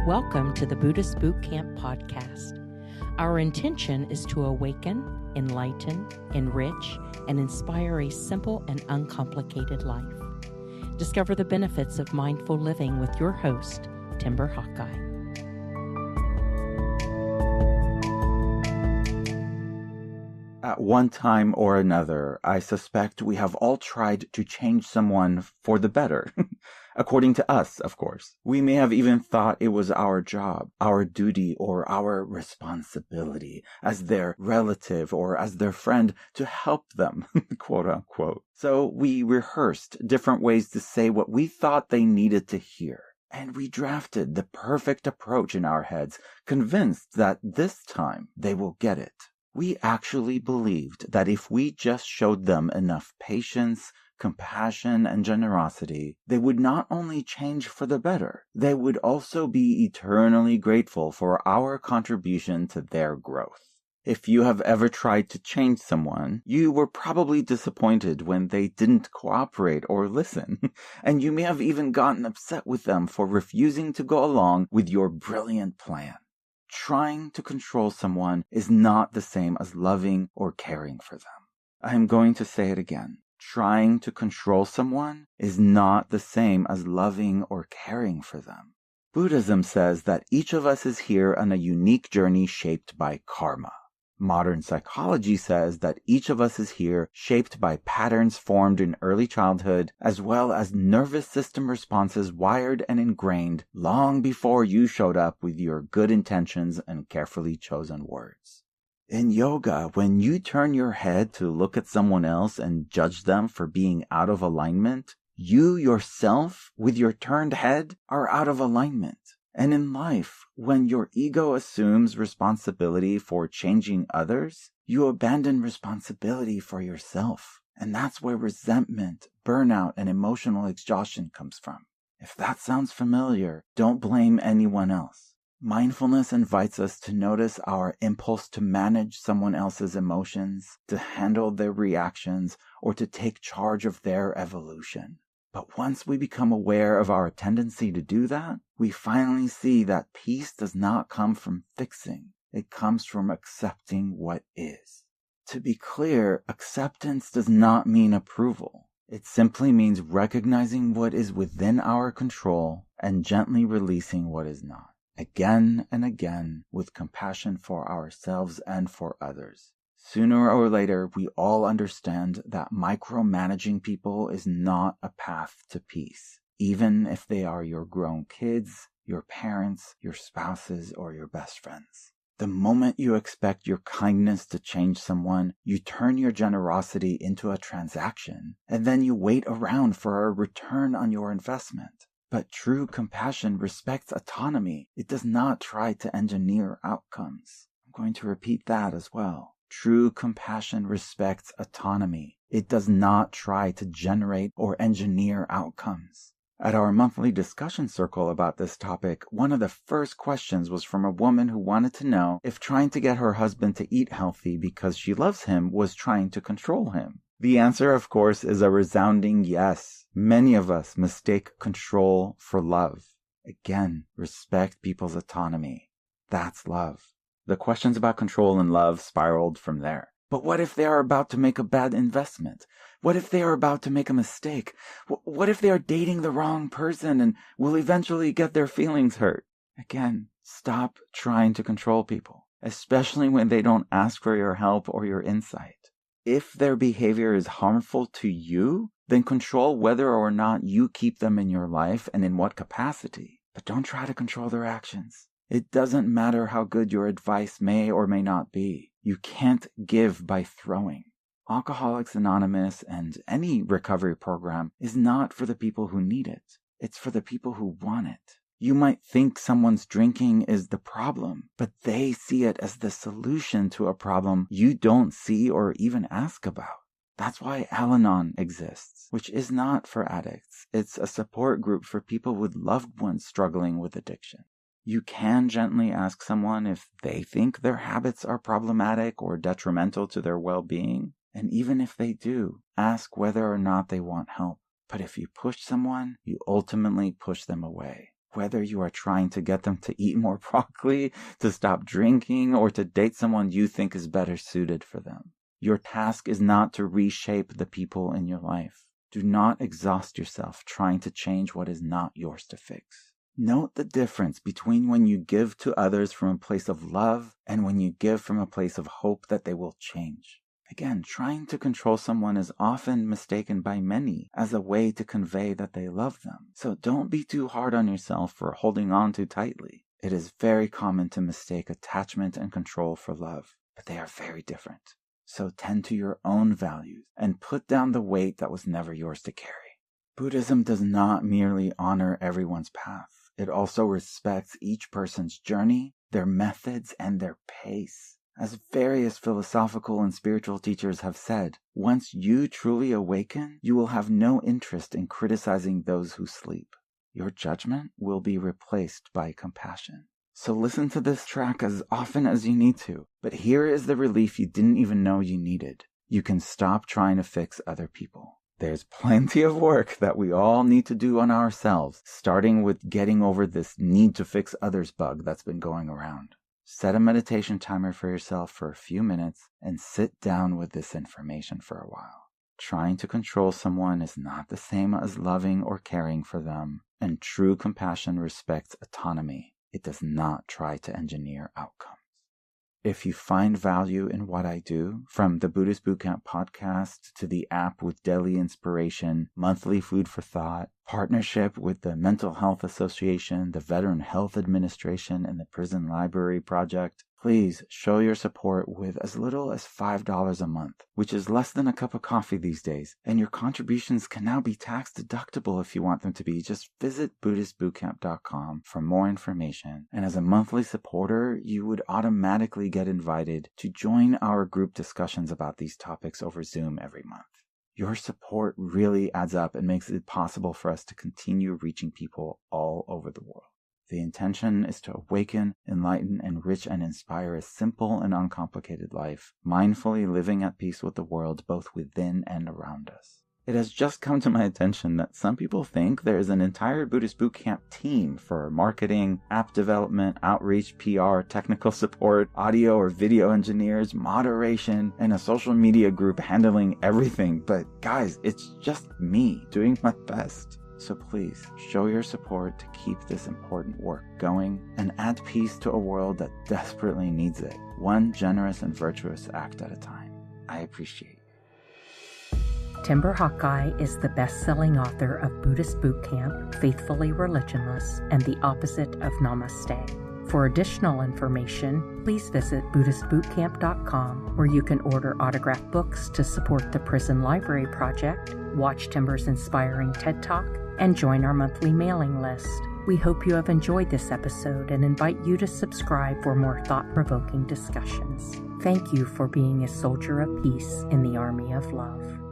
Welcome to the Buddhist Boot Camp podcast. Our intention is to awaken, enlighten, enrich, and inspire a simple and uncomplicated life. Discover the benefits of mindful living with your host, Timber Hawkeye. At one time or another, I suspect we have all tried to change someone for the better. According to us, of course. We may have even thought it was our job, our duty, or our responsibility as their relative or as their friend to help them, quote unquote. So we rehearsed different ways to say what we thought they needed to hear. And we drafted the perfect approach in our heads, convinced that this time they will get it. We actually believed that if we just showed them enough patience, compassion, and generosity, they would not only change for the better, they would also be eternally grateful for our contribution to their growth. If you have ever tried to change someone, you were probably disappointed when they didn't cooperate or listen, and you may have even gotten upset with them for refusing to go along with your brilliant plan. Trying to control someone is not the same as loving or caring for them. I am going to say it again. Trying to control someone is not the same as loving or caring for them. Buddhism says that each of us is here on a unique journey shaped by karma. Modern psychology says that each of us is here shaped by patterns formed in early childhood, as well as nervous system responses wired and ingrained long before you showed up with your good intentions and carefully chosen words. In yoga, when you turn your head to look at someone else and judge them for being out of alignment, you yourself, with your turned head, are out of alignment. And in life, when your ego assumes responsibility for changing others, you abandon responsibility for yourself. And that's where resentment, burnout, and emotional exhaustion comes from. If that sounds familiar, don't blame anyone else. Mindfulness invites us to notice our impulse to manage someone else's emotions, to handle their reactions, or to take charge of their evolution. But once we become aware of our tendency to do that, we finally see that peace does not come from fixing. It comes from accepting what is. To be clear, acceptance does not mean approval. It simply means recognizing what is within our control and gently releasing what is not. Again and again, with compassion for ourselves and for others. Sooner or later, we all understand that micromanaging people is not a path to peace, even if they are your grown kids, your parents, your spouses, or your best friends. The moment you expect your kindness to change someone, you turn your generosity into a transaction, and then you wait around for a return on your investment. But true compassion respects autonomy. It does not try to engineer outcomes. I'm going to repeat that as well. True compassion respects autonomy. It does not try to generate or engineer outcomes. At our monthly discussion circle about this topic, one of the first questions was from a woman who wanted to know if trying to get her husband to eat healthy because she loves him was trying to control him. The answer, of course, is a resounding yes. Many of us mistake control for love. Again, respect people's autonomy. That's love. The questions about control and love spiraled from there. But what if they are about to make a bad investment? What if they are about to make a mistake? What if they are dating the wrong person and will eventually get their feelings hurt? Again, stop trying to control people, especially when they don't ask for your help or your insight. If their behavior is harmful to you, then control whether or not you keep them in your life and in what capacity. But don't try to control their actions. It doesn't matter how good your advice may or may not be. You can't give by throwing. Alcoholics Anonymous and any recovery program is not for the people who need it. It's for the people who want it. You might think someone's drinking is the problem, but they see it as the solution to a problem you don't see or even ask about. That's why Al-Anon exists, which is not for addicts. It's a support group for people with loved ones struggling with addiction. You can gently ask someone if they think their habits are problematic or detrimental to their well-being. And even if they do, ask whether or not they want help. But if you push someone, you ultimately push them away. whether you are trying to get them to eat more broccoli, to stop drinking, or to date someone you think is better suited for them. Your task is not to reshape the people in your life. Do not exhaust yourself trying to change what is not yours to fix. Note the difference between when you give to others from a place of love and when you give from a place of hope that they will change. Again, trying to control someone is often mistaken by many as a way to convey that they love them. So don't be too hard on yourself for holding on too tightly. It is very common to mistake attachment and control for love, but they are very different. So tend to your own values and put down the weight that was never yours to carry. Buddhism does not merely honor everyone's path. It also respects each person's journey, their methods, and their pace. As various philosophical and spiritual teachers have said, once you truly awaken, you will have no interest in criticizing those who sleep. Your judgment will be replaced by compassion. So listen to this track as often as you need to, but here is the relief you didn't even know you needed. You can stop trying to fix other people. There's plenty of work that we all need to do on ourselves, starting with getting over this need to fix others bug that's been going around. Set a meditation timer for yourself for a few minutes and sit down with this information for a while. Trying to control someone is not the same as loving or caring for them, and true compassion respects autonomy. It does not try to engineer outcomes. If you find value in what I do, from the Buddhist Boot Camp podcast to the app with daily inspiration, monthly food for thought, partnership with the Mental Health Association, the Veteran Health Administration, and the Prison Library Project, please show your support with as little as $5 a month, which is less than a cup of coffee these days, and your contributions can now be tax deductible if you want them to be. Just visit BuddhistBootCamp.com for more information, and as a monthly supporter, you would automatically get invited to join our group discussions about these topics over Zoom every month. Your support really adds up and makes it possible for us to continue reaching people all over the world. The intention is to awaken, enlighten, enrich, and inspire a simple and uncomplicated life, mindfully living at peace with the world both within and around us. It has just come to my attention that some people think there is an entire Buddhist Boot Camp team for marketing, app development, outreach, PR, technical support, audio or video engineers, moderation, and a social media group handling everything. But guys, it's just me doing my best. So please, show your support to keep this important work going and add peace to a world that desperately needs it, one generous and virtuous act at a time. I appreciate you. Timber Hawkeye is the best-selling author of Buddhist Boot Camp, Faithfully Religionless, and The Opposite of Namaste. For additional information, please visit BuddhistBootCamp.com, where you can order autographed books to support the Prison Library Project, watch Timber's inspiring TED Talk, and join our monthly mailing list. We hope you have enjoyed this episode and invite you to subscribe for more thought-provoking discussions. Thank you for being a soldier of peace in the army of love.